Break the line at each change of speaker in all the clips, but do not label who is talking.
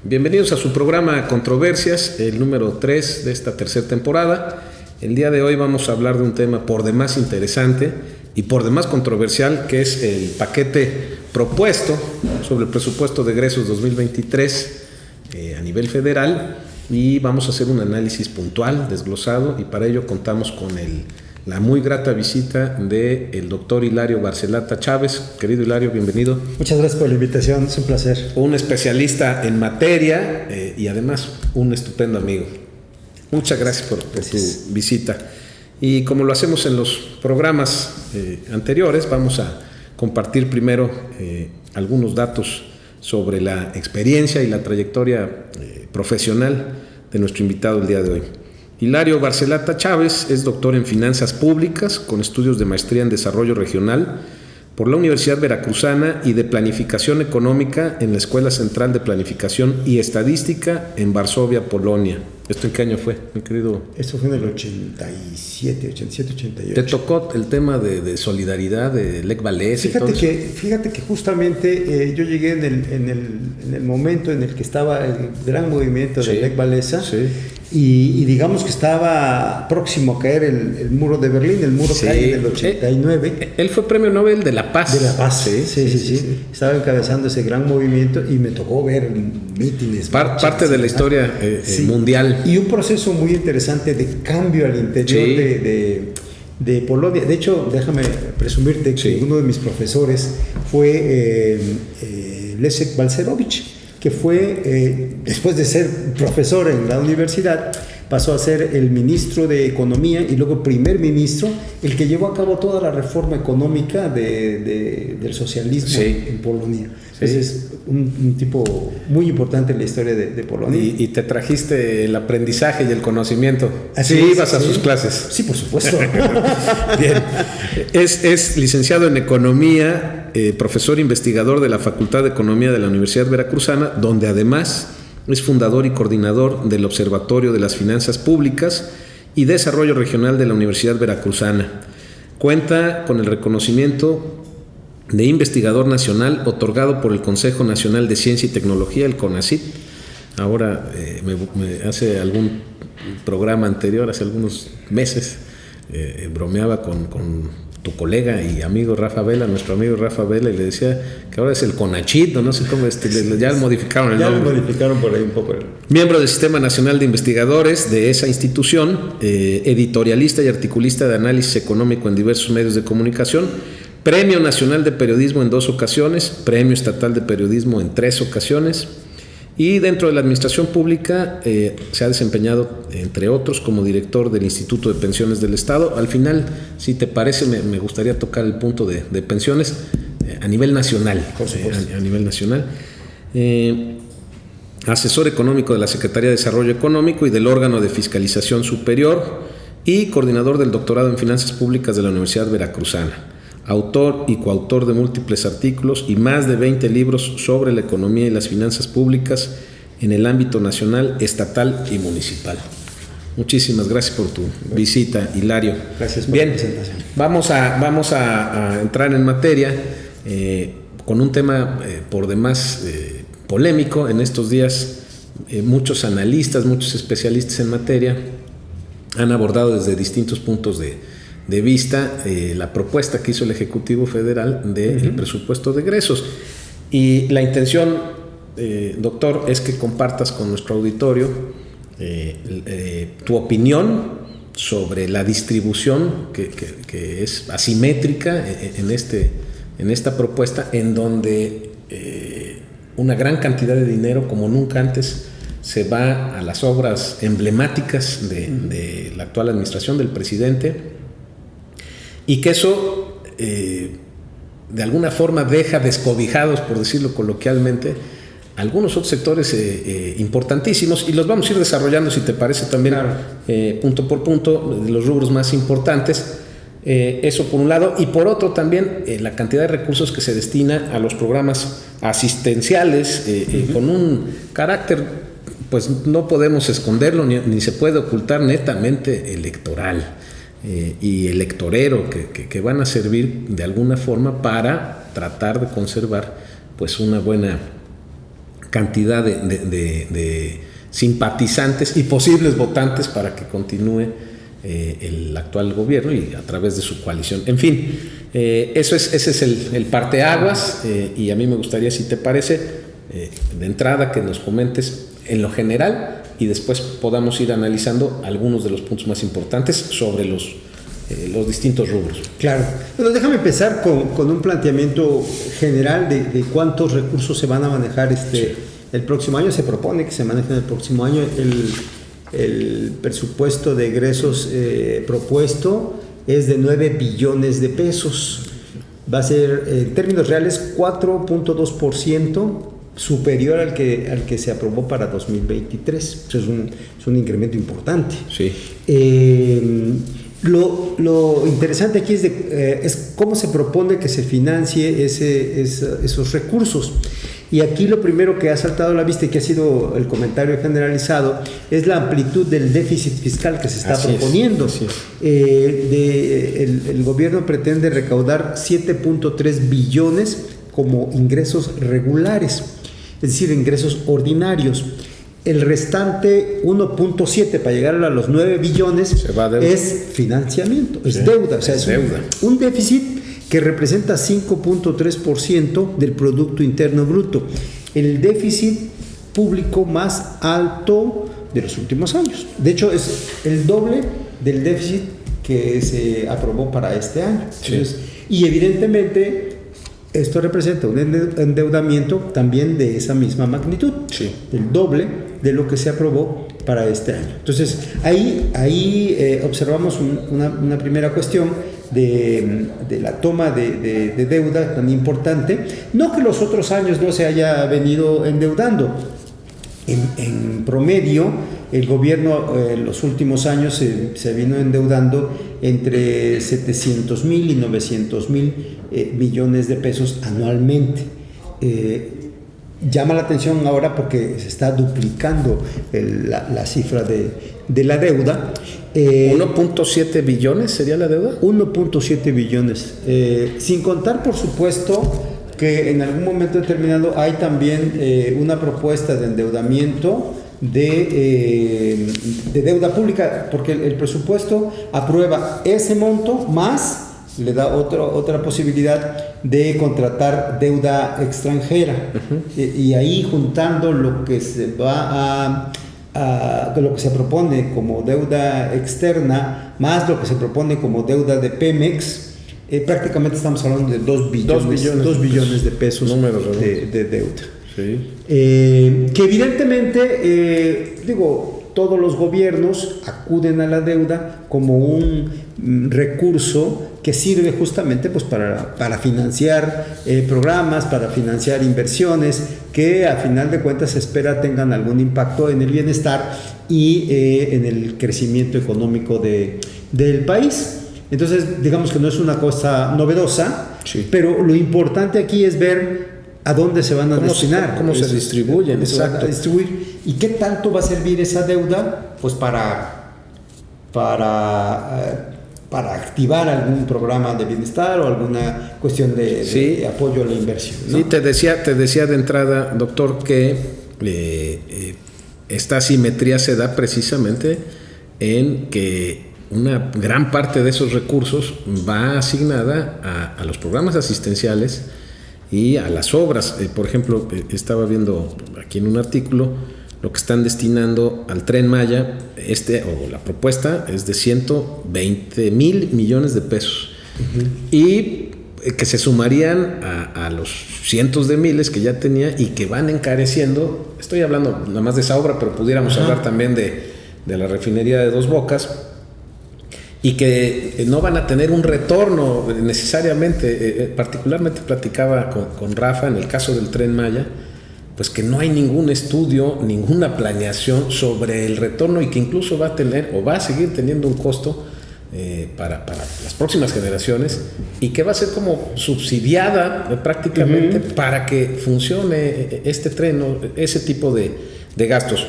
Bienvenidos a su programa Controversias, el número 3 de esta tercera temporada. El día de hoy vamos a hablar de un tema por demás interesante y por demás controversial, que es el paquete propuesto sobre el presupuesto de egresos 2023 a nivel federal, y vamos a hacer un análisis puntual, desglosado, y para ello contamos con la muy grata visita del doctor Hilario Barcelata Chávez. Querido Hilario, bienvenido.
Muchas gracias por la invitación, es un placer.
Un especialista en materia y además un estupendo amigo. Muchas gracias por tu visita. Y como lo hacemos en los programas anteriores, vamos a compartir primero algunos datos sobre la experiencia y la trayectoria profesional de nuestro invitado el día de hoy. Hilario Barcelata Chávez es doctor en Finanzas Públicas con estudios de maestría en Desarrollo Regional por la Universidad Veracruzana y de Planificación Económica en la Escuela Central de Planificación y Estadística en Varsovia, Polonia. ¿Esto en qué año fue, mi querido?
Esto fue en el 87, 88.
¿Te tocó el tema de solidaridad de Lech Walesa?
Fíjate que justamente yo llegué en el momento en el que estaba el gran movimiento de Lech Walesa. Sí. Y digamos que estaba próximo a caer el muro de Berlín, el muro cae en el 89.
Él fue Premio Nobel de la Paz.
De la Paz, sí. Estaba encabezando ese gran movimiento y me tocó ver mítines.
Parte de la historia mundial.
Y un proceso muy interesante de cambio al interior de Polonia. De hecho, déjame presumirte que uno de mis profesores fue Leszek Balcerowicz, que fue, después de ser profesor en la universidad, pasó a ser el ministro de Economía y luego primer ministro, el que llevó a cabo toda la reforma económica del socialismo en Polonia. Ese es un tipo muy importante en la historia de Polonia.
Y te trajiste el aprendizaje y el conocimiento.
Así
ibas a sus clases.
Sí, por supuesto.
Bien. Es licenciado en Economía, profesor investigador de la Facultad de Economía de la Universidad Veracruzana, donde además es fundador y coordinador del Observatorio de las Finanzas Públicas y Desarrollo Regional de la Universidad Veracruzana. Cuenta con el reconocimiento de investigador nacional otorgado por el Consejo Nacional de Ciencia y Tecnología, el CONACYT. Ahora, hace algún programa anterior, hace algunos meses, bromeaba con tu colega y amigo Rafa Vela, nuestro amigo Rafa Vela, y le decía que ahora es el CONACYT, no sé cómo, ya modificaron el nombre.
Ya lo modificaron por ahí un poco.
Miembro del Sistema Nacional de Investigadores de esa institución, editorialista y articulista de análisis económico en diversos medios de comunicación, Premio Nacional de Periodismo en 2 ocasiones, Premio Estatal de Periodismo en 3 ocasiones, y dentro de la administración pública se ha desempeñado, entre otros, como director del Instituto de Pensiones del Estado. Al final, si te parece, me gustaría tocar el punto de pensiones a nivel nacional. A nivel nacional. Asesor económico de la Secretaría de Desarrollo Económico y del órgano de fiscalización superior y coordinador del doctorado en Finanzas Públicas de la Universidad Veracruzana. Autor y coautor de múltiples artículos y más de 20 libros sobre la economía y las finanzas públicas en el ámbito nacional, estatal y municipal. Muchísimas gracias por tu visita, Hilario.
Gracias por la presentación.
Vamos a entrar en materia con un tema por demás polémico. En estos días muchos analistas, muchos especialistas en materia han abordado desde distintos puntos de vista la propuesta que hizo el Ejecutivo Federal del presupuesto de egresos. Y la intención, doctor, es que compartas con nuestro auditorio tu opinión sobre la distribución que es asimétrica en esta propuesta, en donde una gran cantidad de dinero, como nunca antes, se va a las obras emblemáticas de la actual administración del presidente, y que eso de alguna forma deja descobijados, por decirlo coloquialmente, algunos otros sectores importantísimos, y los vamos a ir desarrollando, si te parece, también punto por punto, de los rubros más importantes. Eso por un lado, y por otro también la cantidad de recursos que se destina a los programas asistenciales con un carácter, pues no podemos esconderlo, ni se puede ocultar, netamente electoral. y electorero que van a servir de alguna forma para tratar de conservar pues una buena cantidad de simpatizantes y posibles votantes para que continúe el actual gobierno y a través de su coalición. En fin, ese es el parteaguas, y a mí me gustaría, si te parece, de entrada que nos comentes en lo general y después podamos ir analizando algunos de los puntos más importantes sobre los distintos rubros.
Claro. Bueno, déjame empezar con un planteamiento general de cuántos recursos se van a manejar el próximo año. Se propone que se manejen el próximo año. El presupuesto de egresos propuesto es de 9 billones de pesos. Va a ser, en términos reales, 4.2% superior al que se aprobó para 2023. Eso es un incremento importante.
Sí.
Lo interesante aquí es cómo se propone que se financie esos recursos. Y aquí lo primero que ha saltado a la vista y que ha sido el comentario generalizado es la amplitud del déficit fiscal que se está proponiendo. El gobierno pretende recaudar 7.3 billones como ingresos regulares, es decir, ingresos ordinarios. El restante 1.7 para llegar a los 9 billones es financiamiento, es deuda. O sea, es deuda. Un déficit que representa 5.3% del Producto Interno Bruto, el déficit público más alto de los últimos años. De hecho, es el doble del déficit que se aprobó para este año. Entonces, y evidentemente esto representa un endeudamiento también de esa misma magnitud, el doble de lo que se aprobó para este año. Entonces, ahí observamos una primera cuestión de la toma de deuda tan importante. No que los otros años no se haya venido endeudando. En promedio, el gobierno en los últimos años se vino endeudando entre 700,000 y 900,000 millones de pesos anualmente. Llama la atención ahora porque se está duplicando la cifra de la deuda.
1.7 billones sería la deuda.
1.7 billones. Sin contar, por supuesto, que en algún momento determinado hay también una propuesta de endeudamiento de deuda pública, porque el presupuesto aprueba ese monto más le da otra posibilidad de contratar deuda extranjera. Y ahí, juntando lo que se va lo que se propone como deuda externa más lo que se propone como deuda de Pemex, prácticamente estamos hablando de 2 billones de pesos de deuda. Que evidentemente, todos los gobiernos acuden a la deuda como un recurso que sirve justamente pues para financiar programas, para financiar inversiones que a final de cuentas se espera tengan algún impacto en el bienestar y en el crecimiento económico del país. Entonces, digamos que no es una cosa novedosa, pero lo importante aquí es ver a dónde se van a destinar.
¿Cómo se distribuyen?
Exacto. ¿Y qué tanto va a servir esa deuda? Pues para activar algún programa de bienestar o alguna cuestión de apoyo a la inversión, ¿no?
Sí, te decía de entrada, doctor, que esta asimetría se da precisamente en que una gran parte de esos recursos va asignada a los programas asistenciales y a las obras. Por ejemplo, estaba viendo aquí en un artículo lo que están destinando al Tren Maya, la propuesta es de 120,000 millones de pesos. Y que se sumarían a los cientos de miles que ya tenía y que van encareciendo. Estoy hablando nada más de esa obra, pero pudiéramos hablar también de la refinería de Dos Bocas, y que no van a tener un retorno necesariamente. Particularmente platicaba con Rafa en el caso del Tren Maya, pues que no hay ningún estudio, ninguna planeación sobre el retorno, y que incluso va a tener o va a seguir teniendo un costo para las próximas generaciones, y que va a ser como subsidiada prácticamente para que funcione este tren, ese tipo de gastos.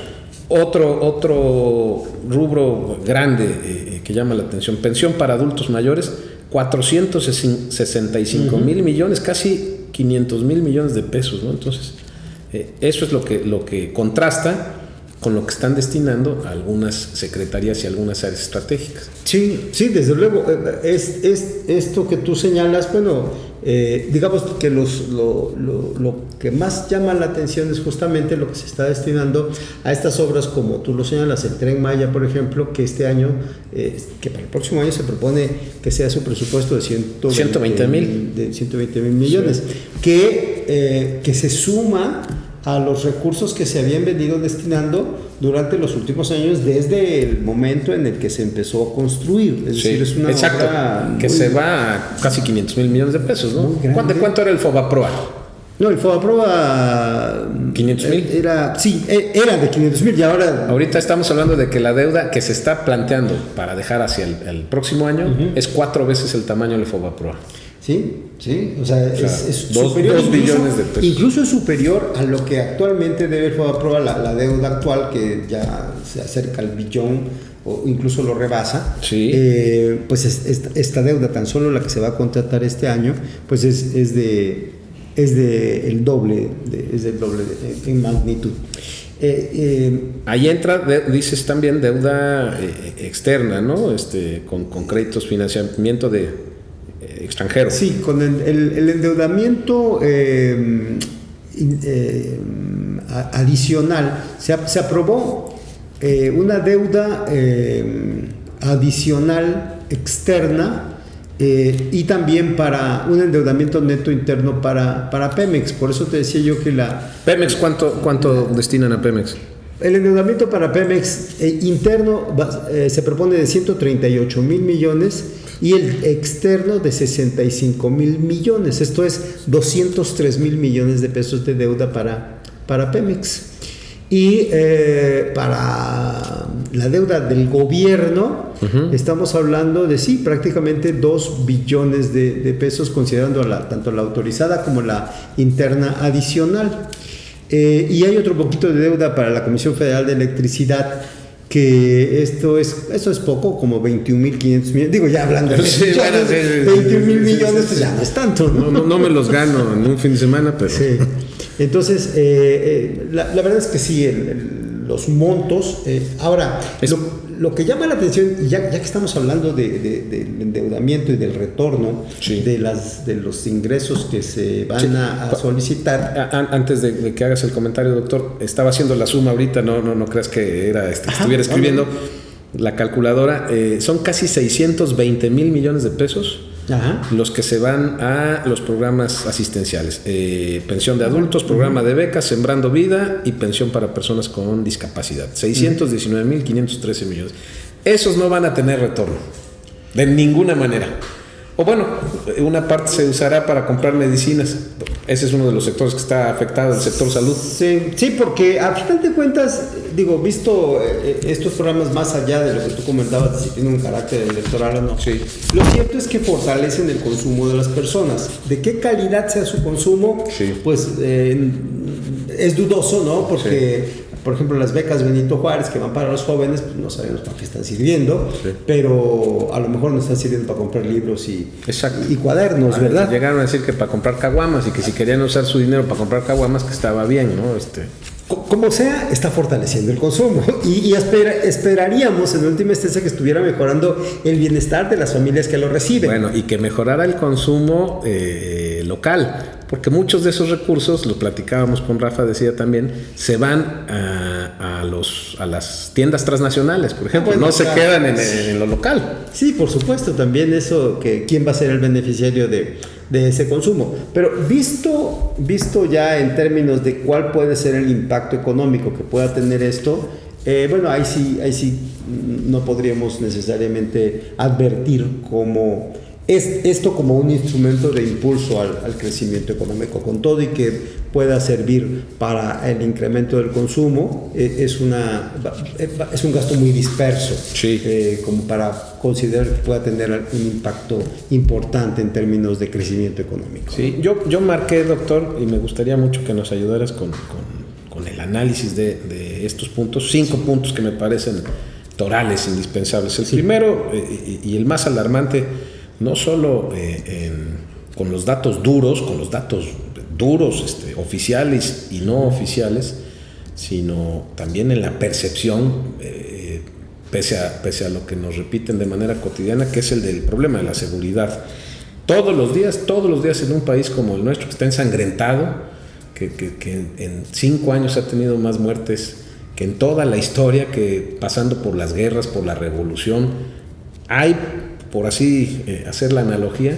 Otro rubro grande que llama la atención, pensión para adultos mayores, 465,000 millones, casi 500,000 millones de pesos, ¿no? Entonces, eso es lo que contrasta con lo que están destinando a algunas secretarías y algunas áreas estratégicas.
Sí, desde luego. Es esto que tú señalas, bueno, digamos que lo que más llama la atención es justamente lo que se está destinando a estas obras, como tú lo señalas, el Tren Maya, por ejemplo, que este año, que para el próximo año se propone que sea su presupuesto de 120,000 millones, sí. que se suma a los recursos que se habían venido destinando durante los últimos años, desde el momento en el que se empezó a construir. Es decir, es una obra
que se va a casi 500,000 millones de pesos, ¿no? ¿Cuánto era el FOBAPROA?
No, el FOBAPROA
500,000.
Era de 500,000 y
ahorita estamos hablando de que la deuda que se está planteando para dejar hacia el próximo año es 4 veces el tamaño del FOBAPROA.
Sí, o sea, es superior,
2 billones de pesos.
Incluso es superior a lo que actualmente debe el FOBAPROA, la deuda actual, que ya se acerca al billón o incluso lo rebasa.
Sí.
Pues esta deuda, tan solo la que se va a contratar este año, pues es del doble en magnitud.
Ahí entra, dices también, deuda externa, ¿no? Con créditos, financiamiento de extranjero.
Sí, con el endeudamiento adicional se aprobó una deuda adicional externa y también para un endeudamiento neto interno para Pemex. Por eso te decía yo que
Pemex, ¿cuánto destinan a Pemex?
El endeudamiento para Pemex interno se propone de 138,000 millones y el externo de 65,000 millones. Esto es 203,000 millones de pesos de deuda para Pemex. Y para la deuda del gobierno, estamos hablando de prácticamente 2 billones de pesos, considerando tanto la autorizada como la interna adicional. Y hay otro poquito de deuda para la Comisión Federal de Electricidad, que esto es poco, como 21,500 millones. Digo, ya hablando de 21,000 millones, pues ya no es tanto, ¿no?
No me los gano en un fin de semana, pero...
Sí. Entonces, la verdad es que sí, los montos. Ahora, lo que llama la atención, ya que estamos hablando del endeudamiento y del retorno de los ingresos que se van a solicitar.
Antes de que hagas el comentario, doctor, estaba haciendo la suma ahorita, no creas que estuviera escribiendo la calculadora. Son casi 620,000 millones de pesos. Los que se van a los programas asistenciales, pensión de adultos, programa de becas, Sembrando Vida y pensión para personas con discapacidad, 619,513 millones. Esos no van a tener retorno de ninguna manera. O bueno, una parte se usará para comprar medicinas. Ese es uno de los sectores que está afectado, el sector salud.
Sí, porque a final de cuentas, visto estos programas más allá de lo que tú comentabas, si tienen un carácter electoral o no, lo cierto es que fortalecen el consumo de las personas. ¿De qué calidad sea su consumo? Pues es dudoso, ¿no? Porque... Por ejemplo, las becas Benito Juárez que van para los jóvenes, pues no sabemos para qué están sirviendo, pero a lo mejor no están sirviendo para comprar libros y cuadernos, ¿verdad?
Llegaron a decir que para comprar caguamas y que si querían usar su dinero para comprar caguamas, que estaba bien, ¿no?
Como sea, está fortaleciendo el consumo y esperaríamos en última instancia que estuviera mejorando el bienestar de las familias que lo reciben.
Bueno, y que mejorara el consumo local, porque muchos de esos recursos, lo platicábamos con Rafa, decía también, se van a las tiendas transnacionales, por ejemplo, no se quedan en lo local.
Sí, por supuesto, también eso, que quién va a ser el beneficiario de ese consumo. Pero visto ya en términos de cuál puede ser el impacto económico que pueda tener esto, bueno, ahí sí no podríamos necesariamente advertir como esto como un instrumento de impulso al crecimiento económico. Con todo y que pueda servir para el incremento del consumo, es un gasto muy disperso, como para considerar que pueda tener un impacto importante en términos de crecimiento económico.
Sí, yo marqué, doctor, y me gustaría mucho que nos ayudaras con el análisis de estos puntos, 5 puntos que me parecen torales, indispensables. El primero, y el más alarmante, no solo con los datos duros, oficiales y no oficiales, sino también en la percepción, pese a lo que nos repiten de manera cotidiana, que es el del problema de la seguridad. Todos los días en un país como el nuestro, que está ensangrentado, que en 5 años ha tenido más muertes que en toda la historia, que pasando por las guerras, por la revolución, hay, por así hacer la analogía,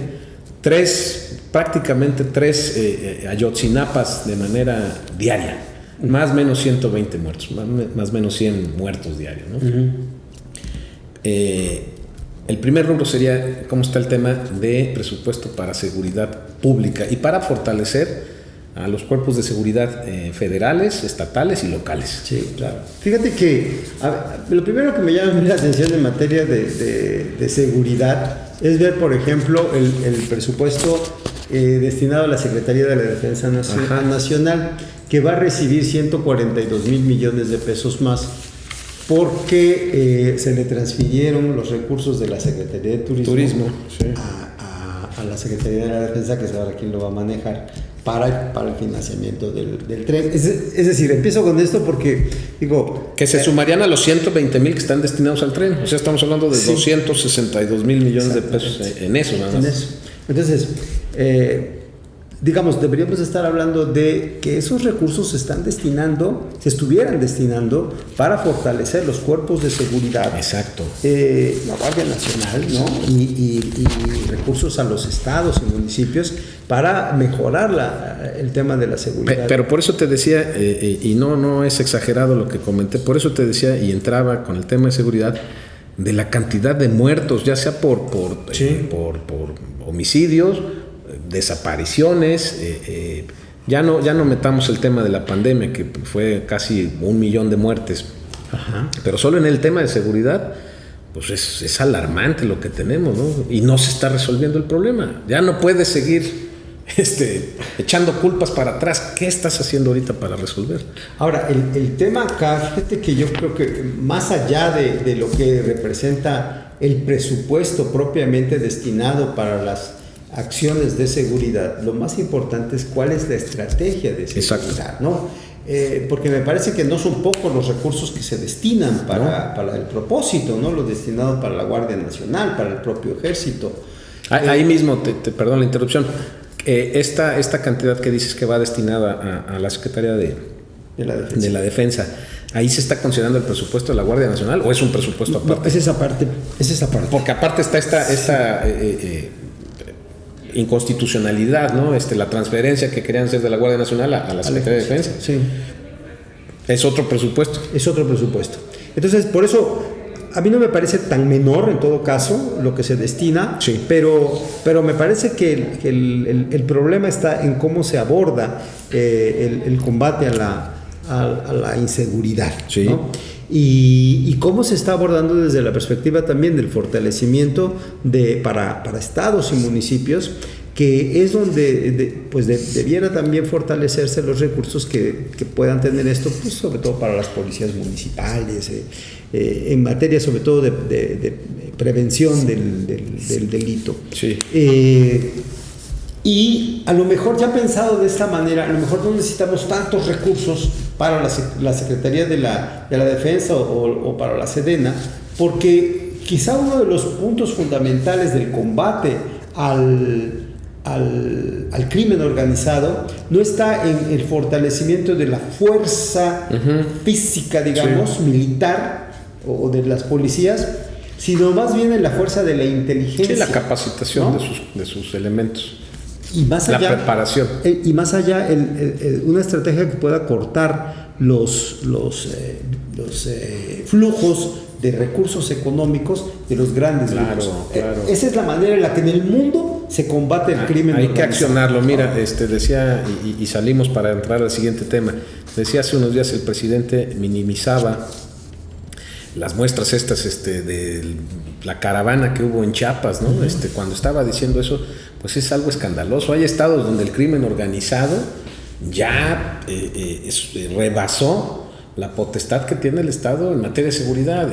prácticamente tres Ayotzinapas de manera diaria, más o menos 120 muertos, más o menos 100 muertos diarios, ¿no? El primer rubro sería cómo está el tema de presupuesto para seguridad pública y para fortalecer a los cuerpos de seguridad federales, estatales y locales.
Sí, claro. Fíjate que lo primero que me llama la atención en materia de seguridad es ver, por ejemplo, el presupuesto destinado a la Secretaría de la Defensa Nacional, que va a recibir 142 mil millones de pesos más, porque se le transfirieron los recursos de la Secretaría de Turismo
sí.
a la Secretaría de la Defensa, que es ahora quien lo va a manejar, para el financiamiento del tren. Es decir, empiezo con esto porque digo...
Que se sumarían a los 120 mil que están destinados al tren. O sea, estamos hablando de 262 mil millones de pesos en eso, nada más.
En eso. Entonces, digamos, deberíamos estar hablando de que esos recursos se estuvieran destinando para fortalecer los cuerpos de seguridad.
Exacto.
La Guardia Nacional, ¿no? Y recursos a los estados y municipios para mejorar el tema de la seguridad.
Pero por eso te decía, y no es exagerado lo que comenté, por eso te decía, y entraba con el tema de seguridad, de la cantidad de muertos, ya sea por homicidios, desapariciones, ya no metamos el tema de la pandemia, que fue casi 1 millón de muertes.
Ajá.
Pero solo en el tema de seguridad, pues es alarmante lo que tenemos, ¿no? Y no se está resolviendo el problema. Ya no puedes seguir echando culpas para atrás. ¿Qué estás haciendo ahorita para resolver?
Ahora, el tema acá, fíjate que yo creo que más allá de lo que representa el presupuesto propiamente destinado para las acciones de seguridad, lo más importante es cuál es la estrategia de seguridad. Exacto. ¿No? Porque me parece que no son pocos los recursos que se destinan para el propósito, ¿no? Lo destinado para la Guardia Nacional, para el propio Ejército.
Ahí mismo, perdón la interrupción, esta cantidad que dices que va destinada a la Secretaría de la Defensa, ¿ahí se está considerando el presupuesto de la Guardia Nacional o es un presupuesto aparte?
No, es esa parte.
Porque aparte está esta inconstitucionalidad, ¿no? La transferencia que querían hacer de la Guardia Nacional a la Secretaría de Defensa.
Sí.
Es otro presupuesto.
Entonces, por eso, a mí no me parece tan menor, en todo caso, lo que se destina,
sí.
pero me parece que el problema está en cómo se aborda el combate a la inseguridad,
sí.
¿no? Y cómo se está abordando desde la perspectiva también del fortalecimiento para estados y municipios, que es donde debiera también fortalecerse los recursos que puedan tener esto, pues sobre todo para las policías municipales, en materia sobre todo de prevención del delito.
Sí.
Y a lo mejor, ya pensado de esta manera, a lo mejor no necesitamos tantos recursos para la Secretaría de la Defensa o para la Sedena, porque quizá uno de los puntos fundamentales del combate al crimen organizado no está en el fortalecimiento de la fuerza física, digamos, sí, militar o de las policías, sino más bien en la fuerza de la inteligencia.
Sí, la capacitación, ¿no?, de sus elementos.
Y más allá,
la preparación.
Y más allá, una estrategia que pueda cortar los flujos de recursos económicos de los grandes grupos. Claro. Esa es la manera en la que en el mundo se combate el crimen
organizado. Hay que accionarlo. Mira, decía, y salimos para entrar al siguiente tema. Decía hace unos días el presidente minimizaba las muestras estas de la caravana que hubo en Chiapas, ¿no? Cuando estaba diciendo eso, pues es algo escandaloso. Hay estados donde el crimen organizado ya rebasó la potestad que tiene el Estado en materia de seguridad.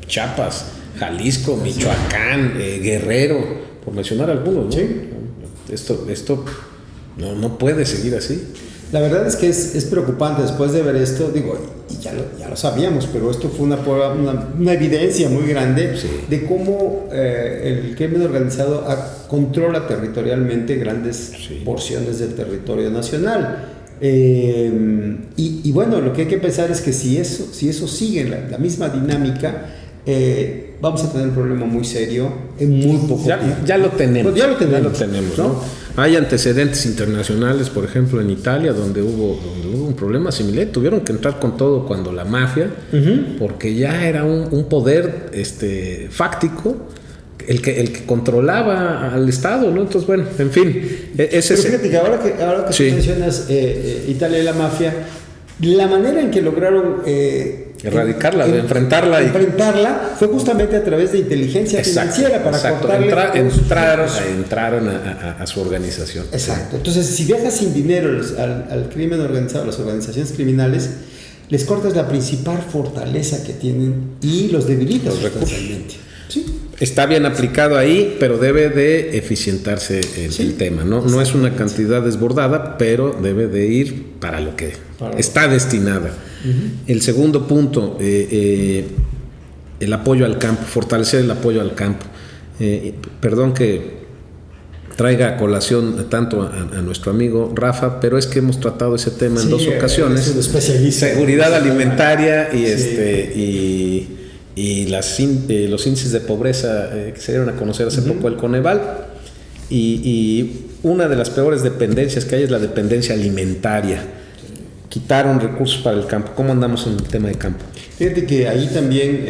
Chiapas, Jalisco, Michoacán, Guerrero, por mencionar algunos, ¿no?
Sí.
Esto no puede seguir así.
La verdad es que es preocupante después de ver esto, digo, y ya lo sabíamos, pero esto fue una evidencia muy grande de cómo el crimen organizado controla territorialmente grandes porciones del territorio nacional. Y bueno, lo que hay que pensar es que si eso sigue la misma dinámica, vamos a tener un problema muy serio en muy poco tiempo.
Ya lo tenemos.
Pues ya lo tenemos,
¿no? Hay antecedentes internacionales, por ejemplo, en Italia, donde hubo un problema similar. Tuvieron que entrar con todo cuando la mafia, porque ya era un poder fáctico el que controlaba al Estado, ¿no? Entonces, bueno, en fin.
Pero fíjate que ahora que tú mencionas Italia y la mafia, la manera en que lograron
erradicarla,
enfrentarla fue justamente a través de inteligencia financiera para cortarle.
Entraron a su organización.
Exacto. Entonces, si dejas sin dinero al crimen organizado, a las organizaciones criminales, les cortas la principal fortaleza que tienen y los debilitas sustancialmente. Sí.
Está bien aplicado ahí, pero debe de eficientarse el tema, ¿no? No es una cantidad desbordada, pero debe de ir para lo que está destinada. El segundo punto, el apoyo al campo, fortalecer el apoyo al campo. Perdón que traiga a colación tanto a nuestro amigo Rafa, pero es que hemos tratado ese tema en dos ocasiones.
Es un especialista.
Seguridad alimentaria y los índices de pobreza que se dieron a conocer hace poco el Coneval, y una de las peores dependencias que hay es la dependencia alimentaria. Quitaron recursos para el campo. ¿Cómo andamos en el tema de campo?
Fíjate que ahí también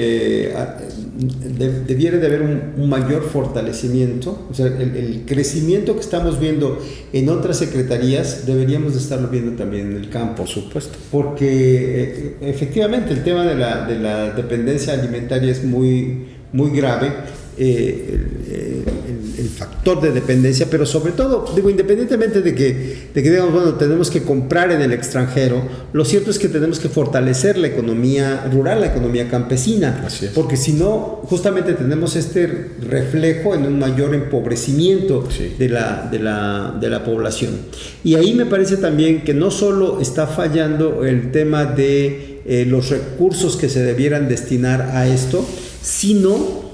debiera de haber un mayor fortalecimiento, o sea, el crecimiento que estamos viendo en otras secretarías deberíamos de estarlo viendo también en el campo.
Por supuesto.
Porque efectivamente el tema de la dependencia alimentaria es muy, muy grave. El factor de dependencia, pero sobre todo, digo, independientemente de que digamos, bueno, tenemos que comprar en el extranjero, lo cierto es que tenemos que fortalecer la economía rural, la economía campesina.
Así es.
Porque si no, justamente tenemos este reflejo en un mayor empobrecimiento de la población. Y ahí me parece también que no solo está fallando el tema de los recursos que se debieran destinar a esto, sino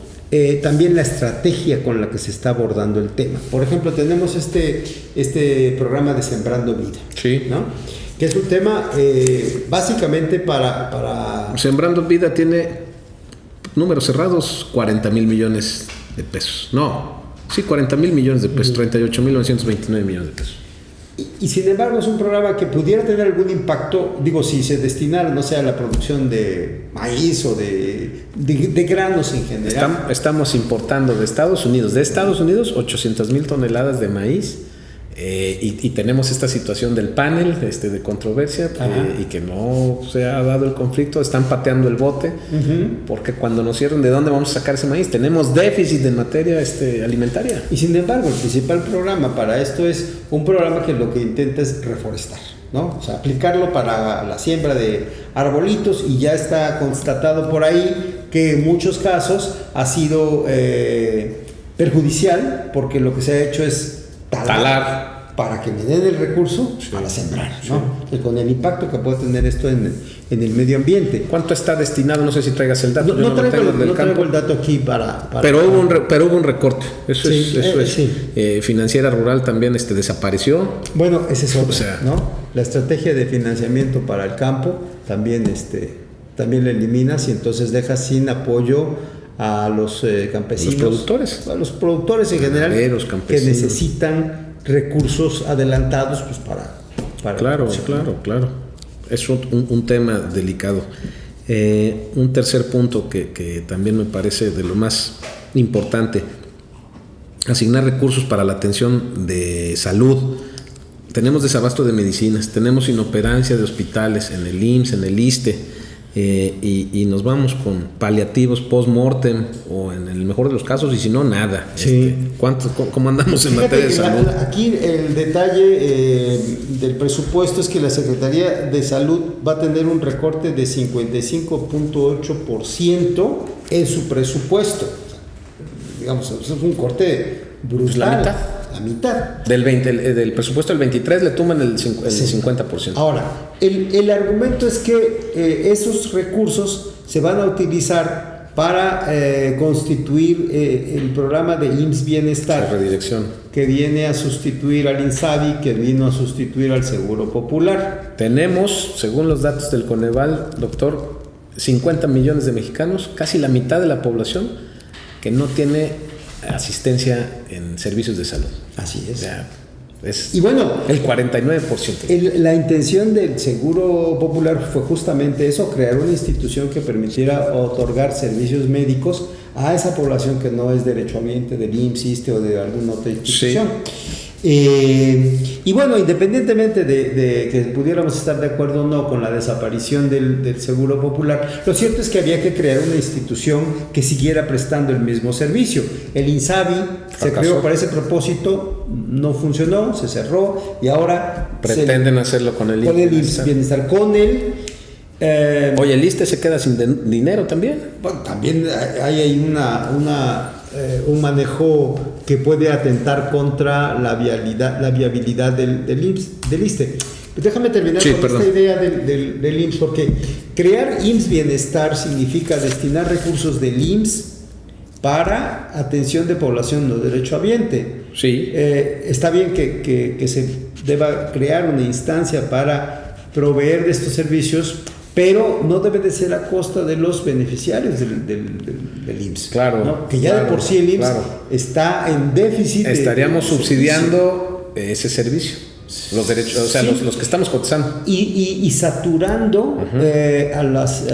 también la estrategia con la que se está abordando el tema. Por ejemplo, tenemos este programa de Sembrando Vida, ¿no? Que es un tema básicamente para...
Sembrando Vida tiene números cerrados, 40,000 millones de pesos. 40,000 millones de pesos, 38,929 millones de pesos.
Y sin embargo es un programa que pudiera tener algún impacto, digo, si se destinara, no sé, a la producción de maíz o de granos en general.
Estamos importando de Estados Unidos 800,000 toneladas de maíz, y tenemos esta situación del panel de controversia, y que no se ha dado el conflicto, están pateando el bote, porque cuando nos cierren, ¿de dónde vamos a sacar ese maíz? Tenemos déficit en materia alimentaria.
Y sin embargo, el principal programa para esto es un programa que lo que intenta es reforestar, ¿no? O sea, aplicarlo para la siembra de arbolitos, y ya está constatado por ahí que en muchos casos ha sido perjudicial, porque lo que se ha hecho es talar para que me den el recurso para sembrar, ¿no? Con el impacto que puede tener esto en el medio ambiente.
¿Cuánto está destinado? No sé si traigas el dato.
No traigo el dato aquí para
pero hubo un recorte. Eso es. Financiera Rural también desapareció.
Bueno, ese es otro, ¿no? La estrategia de financiamiento para el campo también la eliminas, y entonces dejas sin apoyo a los campesinos, a los productores en general, que necesitan recursos adelantados pues para
claro. Es un tema delicado. Un tercer punto que también me parece de lo más importante: asignar recursos para la atención de salud. Tenemos desabasto de medicinas, tenemos inoperancia de hospitales en el IMSS, en el ISSSTE. Y nos vamos con paliativos post-mortem, o en el mejor de los casos, y si no, nada. ¿Cómo andamos en materia de salud?
Aquí el detalle del presupuesto es que la Secretaría de Salud va a tener un recorte de 55.8% en su presupuesto. Digamos, es un corte brutal.
Pues la mitad.
La mitad.
Del presupuesto del 23 le toman el 50%.
Ahora, el argumento es que esos recursos se van a utilizar para constituir el programa de IMSS Bienestar,
la redirección,
que viene a sustituir al INSABI, que vino a sustituir al Seguro Popular.
Tenemos, según los datos del Coneval, doctor, 50 millones de mexicanos, casi la mitad de la población, que no tiene asistencia en servicios de salud.
Así es.
O sea, es
y bueno,
el 49%.
La intención del Seguro Popular fue justamente eso, crear una institución que permitiera otorgar servicios médicos a esa población que no es derechohabiente del IMSS, ISSSTE o de alguna otra institución. Sí. Y bueno, independientemente de que pudiéramos estar de acuerdo o no con la desaparición del Seguro Popular, lo cierto es que había que crear una institución que siguiera prestando el mismo servicio. El INSABI se creó para ese propósito, no funcionó, se cerró y ahora
pretenden hacerlo con el
IMSS Bienestar. Con él.
Oye, el ISSSTE se queda sin dinero también.
Bueno, también hay ahí un manejo que puede atentar contra la viabilidad del ISSSTE. Pues déjame terminar con esta idea del IMSS, porque crear IMSS Bienestar significa destinar recursos del IMSS para atención de población no derechohabiente.
Sí.
Está bien que se deba crear una instancia para proveer de estos servicios, pero no debe de ser a costa de los beneficiarios del IMSS.
Claro.
¿no? Que ya de por sí el IMSS está en déficit.
Estaríamos subsidiando ese servicio. Los derechos, o sea, sí. los que estamos cotizando.
Y saturando a las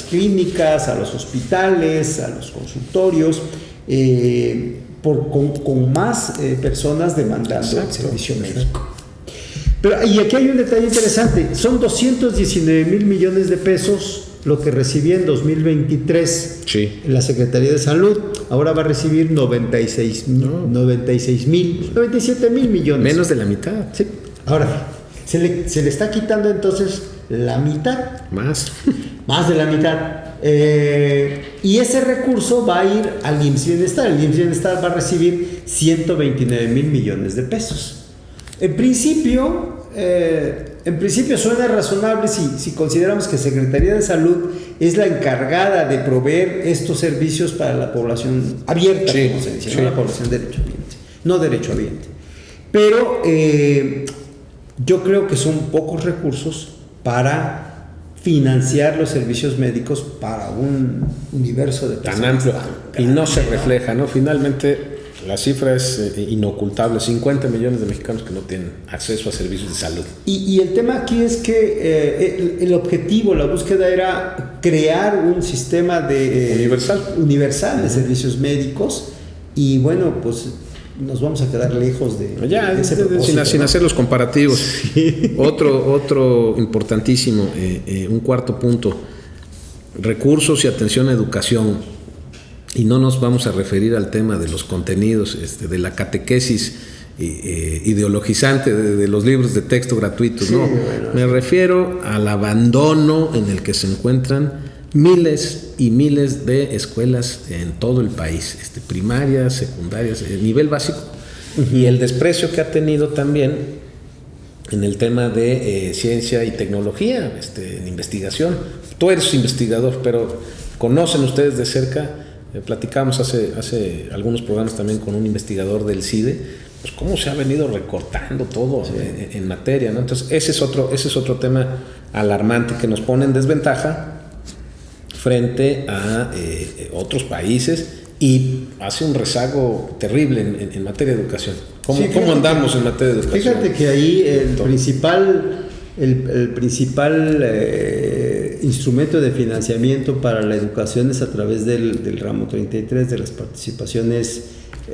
clínicas, a los hospitales, a los consultorios, con más personas demandando el servicio médico. Pero, y aquí hay un detalle interesante, son 219,000 millones de pesos lo que recibía en 2023 en la Secretaría de Salud, ahora va a recibir 97 mil millones.
Menos de la mitad.
Sí. Ahora, se le está quitando entonces la mitad.
Más
de la mitad. Y ese recurso va a ir al IMSS Bienestar. El IMSS Bienestar va a recibir 129,000 millones de pesos. En principio suena razonable si consideramos que Secretaría de Salud es la encargada de proveer estos servicios para la población abierta, como se dice, no la población no derechohabiente. Pero yo creo que son pocos recursos para financiar los servicios médicos para un universo de personas
tan amplio y no se refleja, ¿no? Finalmente la cifra es inocultable, 50 millones de mexicanos que no tienen acceso a servicios de salud.
Y el tema aquí es que el objetivo, la búsqueda era crear un sistema universal de servicios médicos y bueno, pues nos vamos a quedar lejos de ese propósito,
sin hacer los comparativos. Sí. Otro importantísimo, un cuarto punto, recursos y atención a educación. Y no nos vamos a referir al tema de los contenidos, de la catequesis ideologizante de los libros de texto gratuitos, sí, no. Bueno, me refiero al abandono en el que se encuentran miles y miles de escuelas en todo el país, primarias, secundarias, nivel básico, y el desprecio que ha tenido también en el tema de ciencia y tecnología, en investigación. Tú eres investigador, pero conocen ustedes de cerca. Platicamos hace algunos programas también con un investigador del CIDE, pues cómo se ha venido recortando todo en materia, ¿no? Entonces ese es otro tema alarmante que nos pone en desventaja frente a otros países y hace un rezago terrible en materia de educación. ¿Cómo andamos en materia de educación?
Fíjate que ahí el principal instrumento de financiamiento para la educación es a través del ramo 33, de las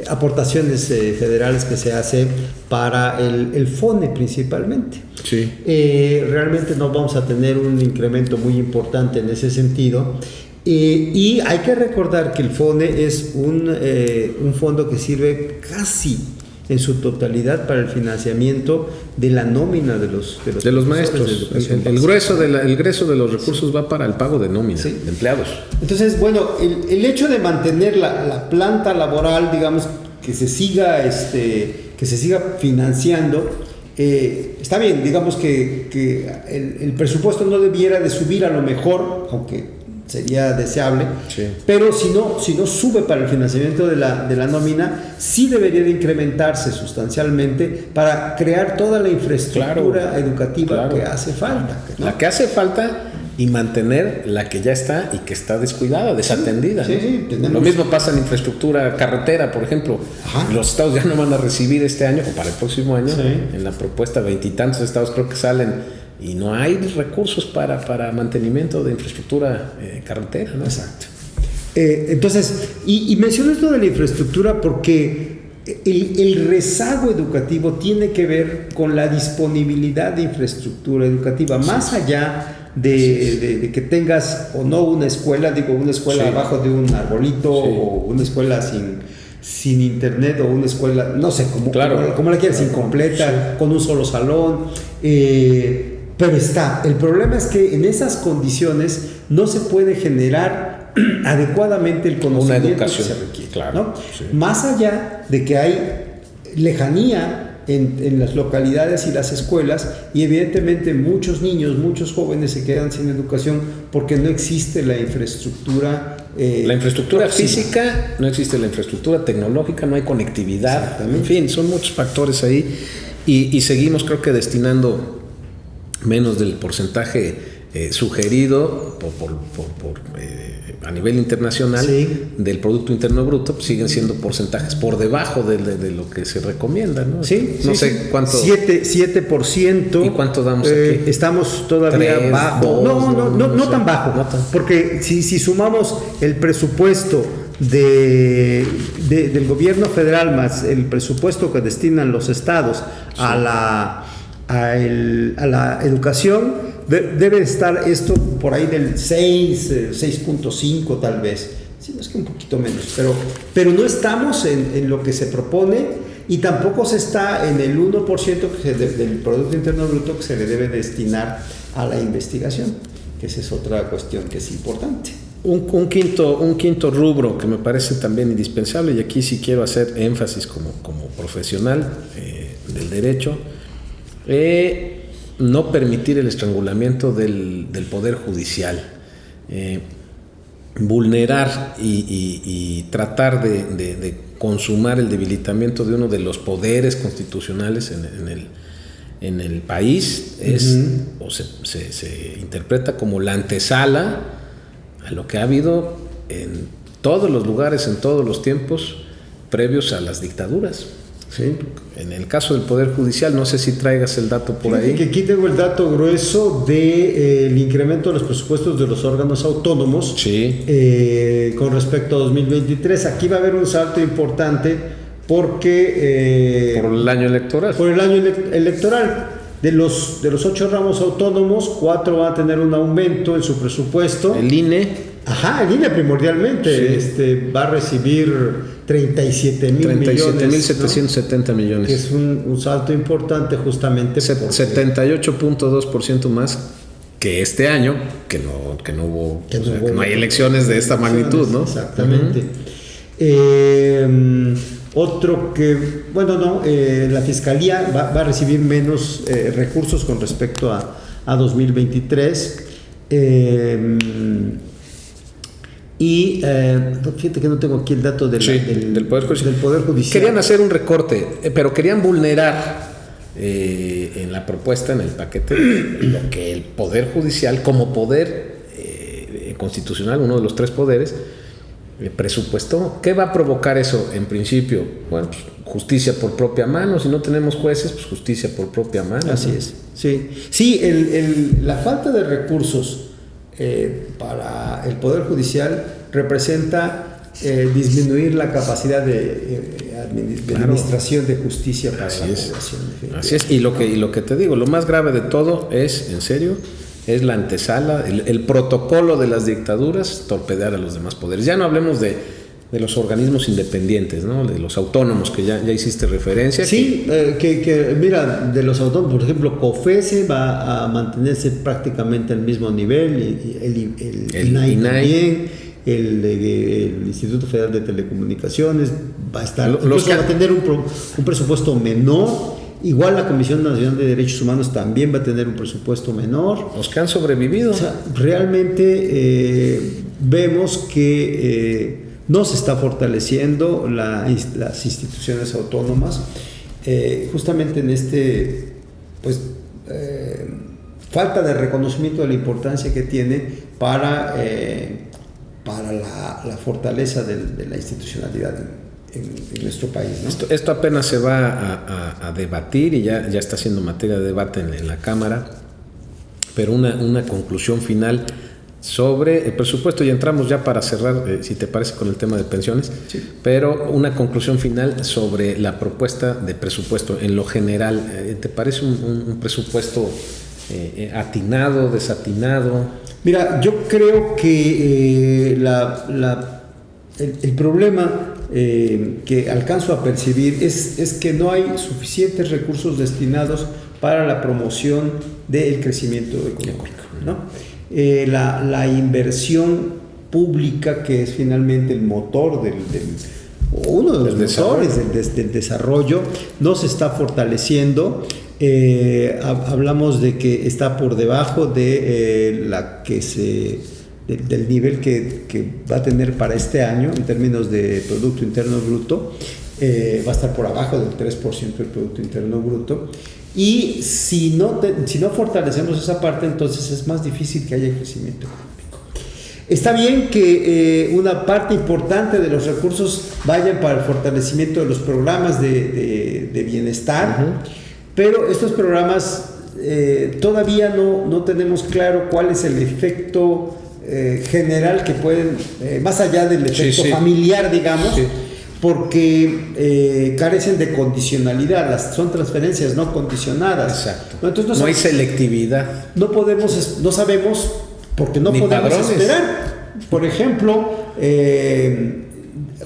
aportaciones federales que se hace para el FONE principalmente.
Sí.
Realmente no vamos a tener un incremento muy importante en ese sentido. Y hay que recordar que el FONE es un fondo que sirve casi en su totalidad para el financiamiento de la nómina de los
maestros. El grueso de los recursos va para el pago de nómina, de empleados.
Entonces, bueno, el hecho de mantener la planta laboral, digamos, que se siga financiando, está bien. Digamos que el presupuesto no debiera de subir, a lo mejor, aunque sería deseable, pero si no sube para el financiamiento de la nómina, sí debería de incrementarse sustancialmente para crear toda la infraestructura educativa que hace falta, ¿no?
La que hace falta, y mantener la que ya está y que está descuidada, desatendida. Lo mismo pasa en infraestructura carretera, por ejemplo. Los estados ya no van a recibir este año, o para el próximo año, en la propuesta, 20 y tantos estados creo que salen, y no hay recursos para mantenimiento de infraestructura carretera, ¿no?
Exacto. Entonces, y menciono esto de la infraestructura porque el rezago educativo tiene que ver con la disponibilidad de infraestructura educativa, más allá de que tengas o no una escuela, una escuela abajo de un arbolito, o una escuela sin internet, o una escuela, no sé, como la quieras, incompleta, con un solo salón, pero está. El problema es que en esas condiciones no se puede generar adecuadamente el conocimiento, una educación que se requiere, ¿no? Más allá de que hay lejanía en las localidades y las escuelas, y evidentemente muchos niños, muchos jóvenes se quedan sin educación porque no existe la infraestructura.
La infraestructura física, no existe la infraestructura tecnológica, no hay conectividad, en fin, son muchos factores ahí, y seguimos, creo que, destinando menos del porcentaje sugerido a nivel internacional del Producto Interno Bruto. Pues siguen siendo porcentajes por debajo de lo que se recomienda, ¿no? No sé cuánto.
7%.
¿Y cuánto damos aquí?
Estamos todavía
3,
bajo.
2,
no tan bajo. Porque si sumamos el presupuesto del gobierno federal más el presupuesto que destinan los estados a la educación, debe estar esto por ahí del 6.5 tal vez, si no es que un poquito menos, pero no estamos en lo que se propone, y tampoco se está en el 1% del Producto Interno Bruto que se le debe destinar a la investigación, que esa es otra cuestión que es importante.
Un quinto rubro que me parece también indispensable, y aquí sí quiero hacer énfasis como profesional del derecho, no permitir el estrangulamiento del Poder Judicial, vulnerar y tratar de consumar el debilitamiento de uno de los poderes constitucionales en el país, o se interpreta como la antesala a lo que ha habido en todos los lugares, en todos los tiempos previos a las dictaduras. En el caso del Poder Judicial, no sé si traigas el dato por ahí.
Que aquí tengo el dato grueso del incremento de los presupuestos de los órganos autónomos con respecto a 2023. Aquí va a haber un salto importante porque...
por el año electoral.
Por el año electoral. De los 8 ramos autónomos, 4 van a tener un aumento en su presupuesto.
El INE.
El INE primordialmente va a recibir
37.770 millones.
Que es un salto importante justamente.
78.2% más que este año, que no hubo, no hay elecciones de esta magnitud, ¿no?
Exactamente. Otro que, la Fiscalía va a recibir menos recursos con respecto a 2023. Y fíjate que no tengo aquí el dato del Poder Judicial.
Querían hacer un recorte, pero querían vulnerar en la propuesta, en el paquete, lo que el Poder Judicial, como poder constitucional, uno de los 3 poderes, presupuestó. ¿Qué va a provocar eso? En principio, pues, justicia por propia mano. Si no tenemos jueces, pues justicia por propia mano.
Así es. Sí, la falta de recursos para el Poder Judicial representa disminuir la capacidad de administración de justicia para la población.
Así es. Y lo que te digo, lo más grave de todo es, en serio, es la antesala, el protocolo de las dictaduras, torpedear a los demás poderes. Ya no hablemos de de los organismos independientes, ¿no? De los autónomos, que ya hiciste referencia.
Sí, mira, de los autónomos, por ejemplo, COFESE va a mantenerse prácticamente al mismo nivel, y el INAI también, el Instituto Federal de Telecomunicaciones va a estar, va a tener un presupuesto menor. Igual la Comisión Nacional de Derechos Humanos también va a tener un presupuesto menor.
Los que han sobrevivido.
O sea, realmente vemos que no se está fortaleciendo las instituciones autónomas, justamente en falta de reconocimiento de la importancia que tiene para la fortaleza de la institucionalidad en nuestro país, ¿no?
Esto apenas se va a debatir y ya está siendo materia de debate en la Cámara, pero una conclusión final sobre el presupuesto, y entramos ya para cerrar, si te parece, con el tema de pensiones,
sí.
Pero una conclusión final sobre la propuesta de presupuesto en lo general. ¿Te parece un presupuesto atinado, desatinado?
Mira, yo creo que el problema que alcanzo a percibir es que no hay suficientes recursos destinados para la promoción del crecimiento económico, ¿no? La inversión pública, que es finalmente el motor uno de los motores del desarrollo, no se está fortaleciendo. Hablamos de que está por debajo de del nivel que va a tener para este año en términos de Producto Interno Bruto. Va a estar por abajo del 3% del Producto Interno Bruto. Y si no fortalecemos esa parte, entonces es más difícil que haya crecimiento económico. Está bien que una parte importante de los recursos vayan para el fortalecimiento de los programas de bienestar, pero estos programas todavía no tenemos claro cuál es el efecto general que pueden, más allá del efecto familiar, digamos. Sí. Porque carecen de condicionalidad, son transferencias no condicionadas.
Exacto. ¿No? Entonces no hay selectividad.
No sabemos, porque no podemos padrones. Esperar. Por ejemplo,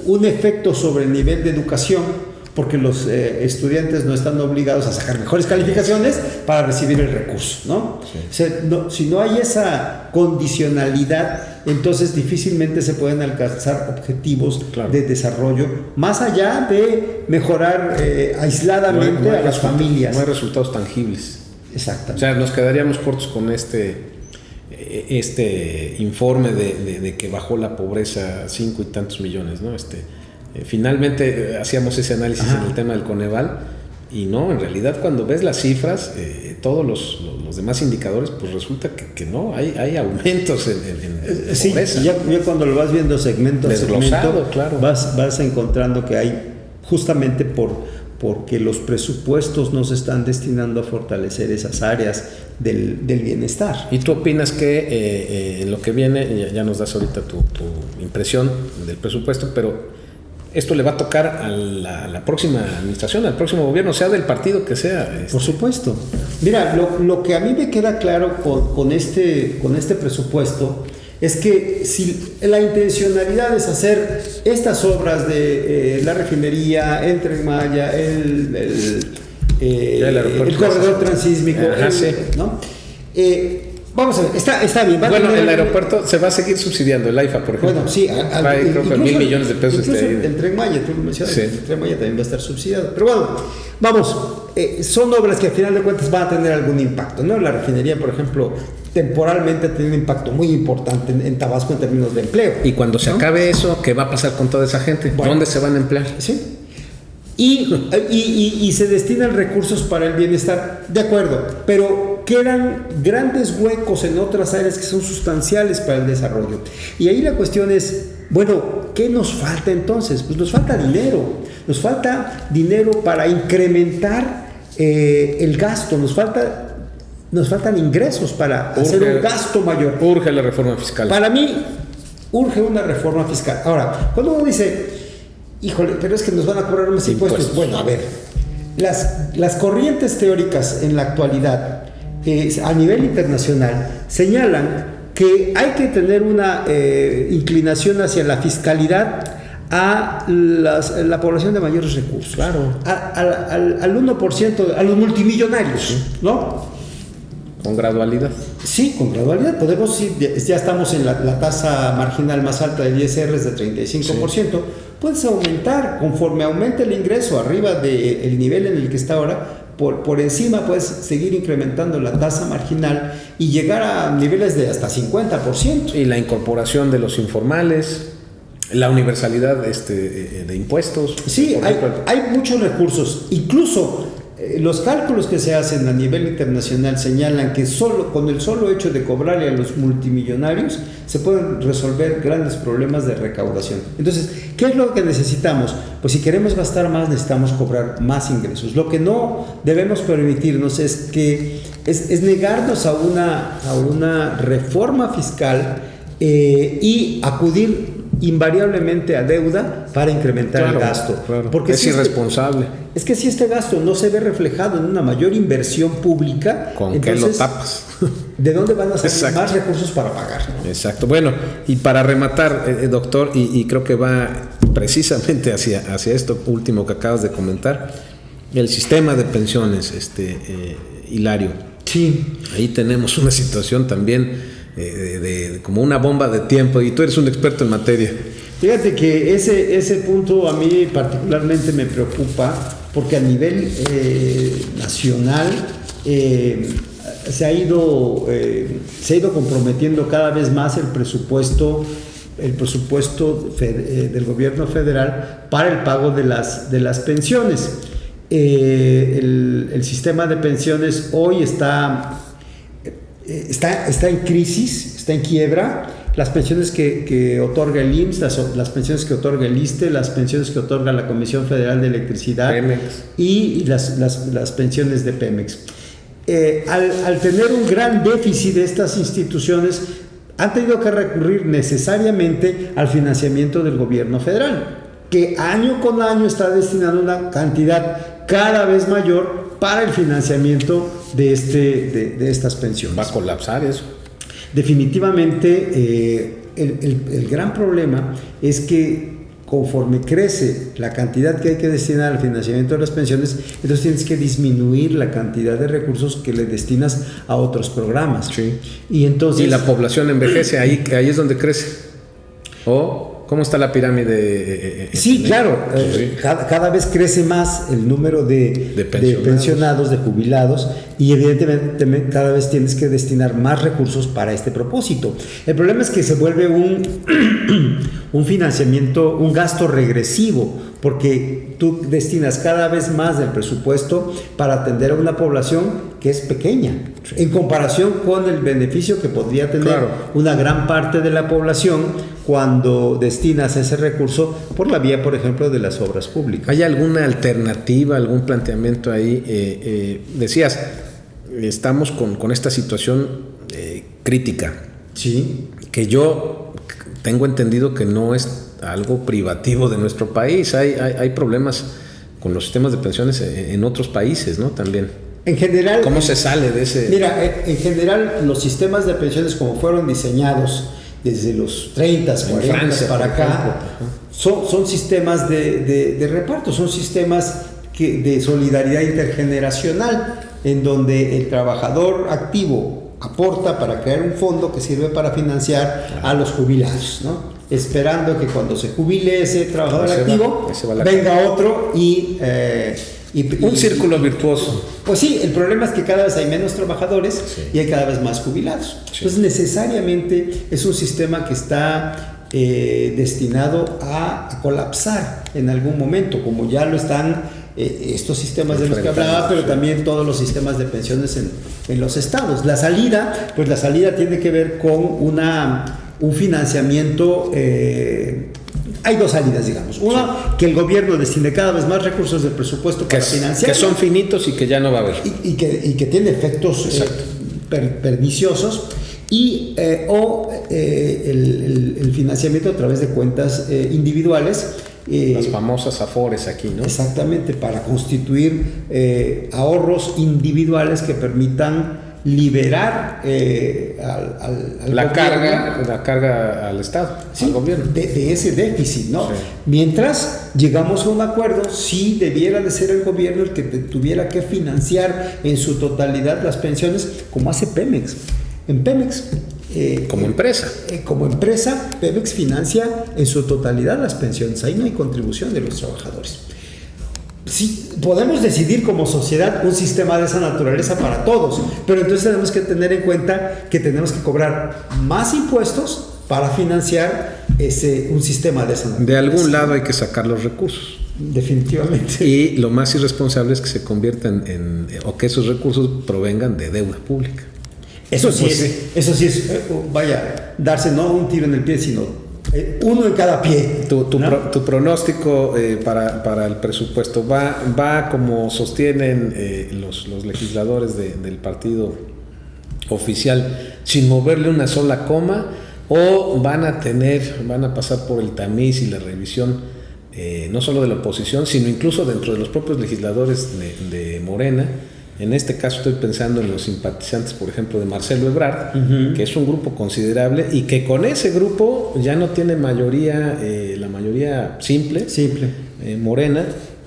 un efecto sobre el nivel de educación, porque los estudiantes no están obligados a sacar mejores calificaciones para recibir el recurso, ¿no? Sí. O sea, si no hay esa condicionalidad, entonces difícilmente se pueden alcanzar objetivos de desarrollo, más allá de mejorar aisladamente a las familias.
No hay resultados tangibles.
Exactamente.
O sea, nos quedaríamos cortos con este informe de que bajó la pobreza 5 y tantos millones, ¿no? Finalmente hacíamos ese análisis en el tema del Coneval, y no, en realidad cuando ves las cifras, todos los demás indicadores, pues resulta que no, hay aumentos en
sí, pobreza. Ya cuando lo vas viendo segmento a segmento,
claro.
vas encontrando que hay, justamente porque los presupuestos no se están destinando a fortalecer esas áreas del bienestar.
¿Y tú opinas que en lo que viene, ya nos das ahorita tu impresión del presupuesto, pero esto le va a tocar a la próxima administración, al próximo gobierno, sea del partido que sea?
Por supuesto. Mira, lo que a mí me queda claro con este presupuesto es que si la intencionalidad es hacer estas obras de la refinería, el Tren Maya, el corredor transísmico, ¿no? Vamos a ver, está bien.
Bueno, el aeropuerto se va a seguir subsidiando, el AIFA, por ejemplo.
Bueno, sí.
Creo que 1,000 millones de pesos.
El Tren Maya, tú lo mencionas, sí. El Tren Maya también va a estar subsidiado. Pero bueno, vamos, son obras que al final de cuentas van a tener algún impacto, ¿no? La refinería, por ejemplo, temporalmente ha tenido un impacto muy importante en Tabasco en términos de empleo.
Y cuando se acabe eso, ¿qué va a pasar con toda esa gente? Bueno, ¿dónde se van a emplear?
Sí. Y se destinan recursos para el bienestar, de acuerdo, pero quedan grandes huecos en otras áreas que son sustanciales para el desarrollo. Y ahí la cuestión es, bueno, ¿qué nos falta entonces? Pues nos falta dinero para incrementar el gasto, nos faltan ingresos para hacer un gasto mayor.
Urge la reforma fiscal.
Para mí, urge una reforma fiscal. Ahora, cuando uno dice, híjole, pero es que nos van a cobrar más impuestos. Bueno, a ver, las corrientes teóricas en la actualidad, a nivel internacional, señalan que hay que tener una inclinación hacia la fiscalidad a la población de mayores recursos,
claro,
al 1%, a los multimillonarios, ¿no?
Con gradualidad.
Sí, con gradualidad. Podemos, ya estamos en la tasa marginal más alta del ISR es de 35%. Sí. Puedes aumentar, conforme aumente el ingreso arriba del nivel en el que está ahora, por encima puedes seguir incrementando la tasa marginal y llegar a niveles de hasta 50%.
Y la incorporación de los informales, la universalidad de impuestos.
Sí, hay muchos recursos. Incluso los cálculos que se hacen a nivel internacional señalan que con el solo hecho de cobrarle a los multimillonarios se pueden resolver grandes problemas de recaudación. Entonces, ¿qué es lo que necesitamos? Pues si queremos gastar más, necesitamos cobrar más ingresos. Lo que no debemos permitirnos es negarnos a una reforma fiscal y acudir invariablemente a deuda para incrementar el gasto.
Claro. Porque es irresponsable.
Es que si este gasto no se ve reflejado en una mayor inversión pública,
¿con qué lo tapas?
¿De dónde van a salir más recursos para pagar, ¿no?
Exacto. Bueno, y para rematar, doctor, y creo que va precisamente hacia esto último que acabas de comentar, el sistema de pensiones, Hilario.
Sí.
Ahí tenemos una situación también como una bomba de tiempo, y tú eres un experto en materia.
Fíjate que ese punto a mí particularmente me preocupa, porque a nivel nacional se ha ido comprometiendo cada vez más el presupuesto del gobierno federal para el pago de las pensiones. El sistema de pensiones hoy está en crisis, está en quiebra. Las pensiones que otorga el IMSS, las pensiones que otorga el ISSSTE, las pensiones que otorga la Comisión Federal de Electricidad,
Pemex,
y las pensiones de Pemex. Al tener un gran déficit de estas instituciones, han tenido que recurrir necesariamente al financiamiento del gobierno federal, que año con año está destinando una cantidad cada vez mayor para el financiamiento de estas pensiones.
Va a colapsar eso.
Definitivamente, el gran problema es que conforme crece la cantidad que hay que destinar al financiamiento de las pensiones, entonces tienes que disminuir la cantidad de recursos que le destinas a otros programas.
Sí.
Y
la población envejece, ahí es donde crece. ¿Cómo está la pirámide?
Sí, claro. Cada vez crece más el número de pensionados, de jubilados, y evidentemente cada vez tienes que destinar más recursos para este propósito. El problema es que se vuelve un financiamiento, un gasto regresivo, porque tú destinas cada vez más del presupuesto para atender a una población que es pequeña, en comparación con el beneficio que podría tener una gran parte de la población cuando destinas ese recurso por la vía, por ejemplo, de las obras públicas.
¿Hay alguna alternativa, algún planteamiento ahí? Decías, estamos con esta situación crítica.
Sí.
Que yo tengo entendido que no es algo privativo de nuestro país. Hay problemas con los sistemas de pensiones en otros países, ¿no? También.
En general,
¿cómo se sale de ese?
Mira, en general los sistemas de pensiones como fueron diseñados desde los 30, 40 Francia, para acá, son sistemas de reparto, son sistemas de solidaridad intergeneracional, en donde el trabajador activo aporta para crear un fondo que sirve para financiar a los jubilados, ¿no? Esperando que cuando se jubile ese trabajador activo, venga otro y
un círculo virtuoso.
Pues sí, el problema es que cada vez hay menos trabajadores y hay cada vez más jubilados. Sí. Entonces necesariamente es un sistema que está destinado a colapsar en algún momento, como ya lo están estos sistemas de los que hablaba, pero también todos los sistemas de pensiones en los estados. La salida tiene que ver con un financiamiento. Hay dos salidas, digamos. Una, que el gobierno destine cada vez más recursos del presupuesto para financiar.
Que son finitos y que ya no va a haber.
Y que tiene efectos perniciosos. El financiamiento a través de cuentas individuales.
Las famosas afores aquí, ¿no?
Exactamente, para constituir ahorros individuales que permitan liberar
la carga al Estado,
sí,
al gobierno.
De ese déficit, ¿no?
Sí.
Mientras llegamos a un acuerdo, sí debiera de ser el gobierno el que tuviera que financiar en su totalidad las pensiones, como hace Pemex. En Pemex...
como empresa.
Como empresa, Pemex financia en su totalidad las pensiones. Ahí no hay contribución de los trabajadores. Sí, podemos decidir como sociedad un sistema de esa naturaleza para todos, pero entonces tenemos que tener en cuenta que tenemos que cobrar más impuestos para financiar un sistema de esa naturaleza.
De algún lado hay que sacar los recursos.
Definitivamente.
Y lo más irresponsable es que se conviertan o que esos recursos provengan de deuda pública.
Eso sí es, vaya, darse no un tiro en el pie, sino uno en cada pie.
Tu pronóstico para el presupuesto va como sostienen los legisladores del partido oficial, sin moverle una sola coma, o van a pasar por el tamiz y la revisión no solo de la oposición, sino incluso dentro de los propios legisladores de Morena. En este caso estoy pensando en los simpatizantes, por ejemplo, de Marcelo Ebrard, que es un grupo considerable y que con ese grupo ya no tiene mayoría, la mayoría simple. Morena,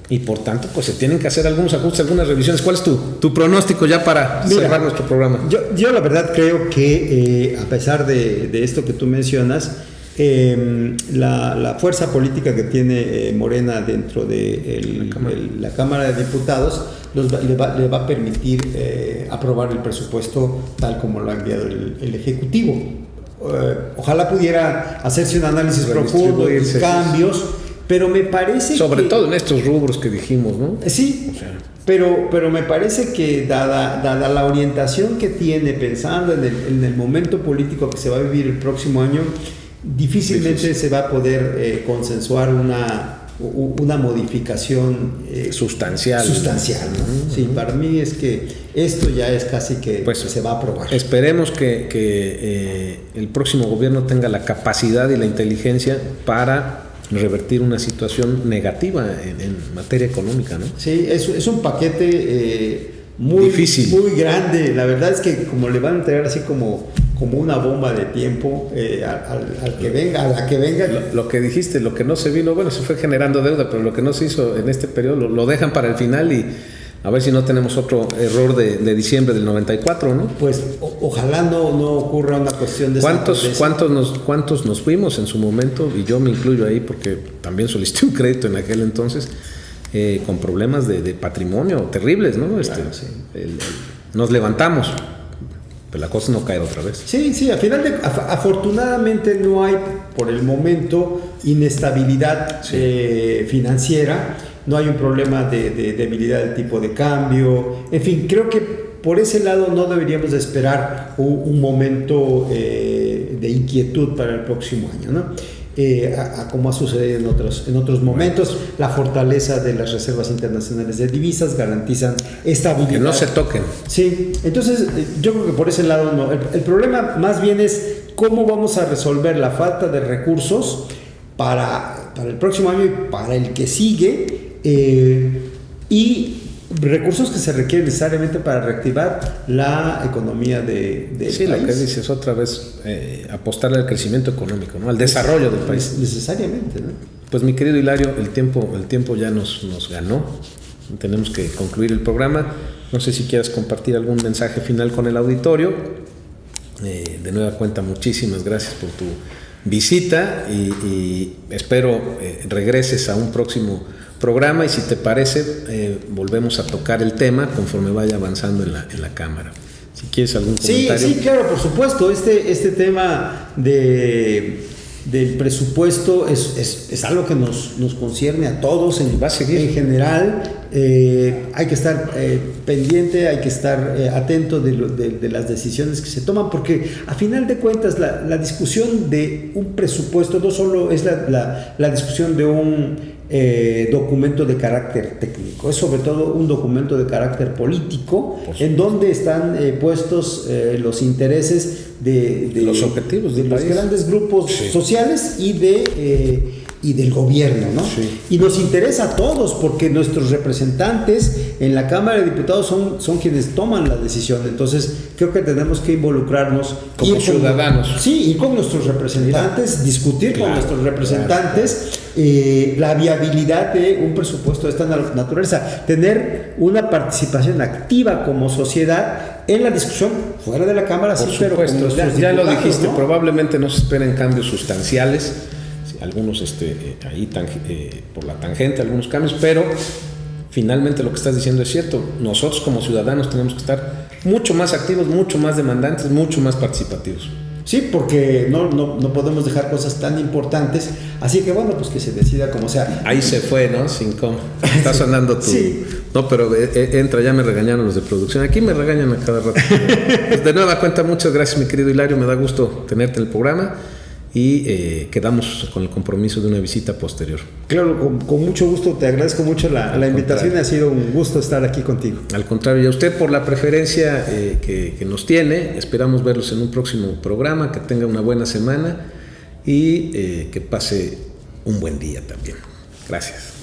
y por tanto pues se tienen que hacer algunos ajustes, algunas revisiones. ¿Cuál es tu pronóstico ya para cerrar nuestro programa?
Yo la verdad creo que a pesar de esto que tú mencionas, la fuerza política que tiene Morena dentro de la Cámara de Diputados le va a permitir aprobar el presupuesto tal como lo ha enviado el Ejecutivo. Ojalá pudiera hacerse un análisis profundo y cambios, pero me parece
sobre todo en estos rubros que dijimos, ¿no?
Sí, o sea, pero me parece que dada la orientación que tiene, pensando en el momento político que se va a vivir el próximo año, difícilmente se va a poder consensuar una modificación
sustancial,
¿no? Sí, para mí es que esto ya es casi que pues se va a aprobar.
Esperemos que el próximo gobierno tenga la capacidad y la inteligencia para revertir una situación negativa en materia económica, ¿no?
Sí, es un paquete muy difícil, muy grande. La verdad es que como le van a entregar así como una bomba de tiempo al que venga, a la que venga.
Lo que dijiste, lo que no se vino, bueno, se fue generando deuda, pero lo que no se hizo en este periodo lo dejan para el final, y a ver si no tenemos otro error de diciembre del 94, ¿no?
Pues ojalá no ocurra una cuestión de
¿Cuántos nos fuimos en su momento? Y yo me incluyo ahí porque también solicité un crédito en aquel entonces, con problemas de patrimonio terribles, ¿no?
Claro, sí.
Nos levantamos, pero la cosa no cae otra vez.
Sí, afortunadamente no hay por el momento inestabilidad financiera, no hay un problema de debilidad del tipo de cambio, en fin, creo que por ese lado no deberíamos de esperar un momento de inquietud para el próximo año, ¿no? Como ha sucedido en otros momentos, la fortaleza de las reservas internacionales de divisas garantizan estabilidad.
Que no se toquen.
Sí, entonces yo creo que por ese lado no. El problema más bien es cómo vamos a resolver la falta de recursos para el próximo año y para el que sigue, y recursos que se requieren necesariamente para reactivar la economía del país.
Lo que dices otra vez, apostarle al crecimiento económico, ¿no? Al desarrollo del país.
Necesariamente, ¿no?
Pues mi querido Hilario, el tiempo ya nos ganó. Tenemos que concluir el programa. No sé si quieras compartir algún mensaje final con el auditorio. De nueva cuenta, muchísimas gracias por tu visita y espero regreses a un próximo programa, y si te parece volvemos a tocar el tema conforme vaya avanzando en la cámara. Si quieres algún comentario.
Sí, claro, por supuesto. Este tema del presupuesto es algo que nos concierne a todos
va a seguir.
En general. Hay que estar pendiente, hay que estar atento de las decisiones que se toman, porque a final de cuentas la discusión de un presupuesto no solo es la discusión de un documento de carácter técnico, es sobre todo un documento de carácter político, en donde están puestos los intereses de
los objetivos
de los grandes grupos sociales y y del gobierno, ¿no?
Sí.
Y nos interesa a todos porque nuestros representantes en la Cámara de Diputados son quienes toman la decisión. Entonces, creo que tenemos que involucrarnos
como ciudadanos.
Sí, ir con nuestros representantes, discutir con nuestros representantes la viabilidad de un presupuesto de esta naturaleza, tener una participación activa como sociedad en la discusión fuera de la Cámara,
por
sí,
supuesto,
pero con
ya lo
diputados,
dijiste,
¿no?
probablemente no se esperen cambios sustanciales, algunos ahí por la tangente, algunos cambios, pero finalmente lo que estás diciendo es cierto. Nosotros como ciudadanos tenemos que estar mucho más activos, mucho más demandantes, mucho más participativos.
Sí, porque no podemos dejar cosas tan importantes, así que bueno, pues que se decida como sea.
Ahí se fue, ¿no? Sin cómo. Está sonando tu...
Sí.
No, pero entra, ya me regañaron los de producción. Aquí me regañan a cada rato. Pues de nueva cuenta, muchas gracias, mi querido Hilario. Me da gusto tenerte en el programa y quedamos con el compromiso de una visita posterior.
Claro, con mucho gusto. Te agradezco mucho la invitación. Ha sido un gusto estar aquí contigo.
Al contrario, y a usted por la preferencia que nos tiene. Esperamos verlos en un próximo programa. Que tenga una buena semana y que pase un buen día también. Gracias.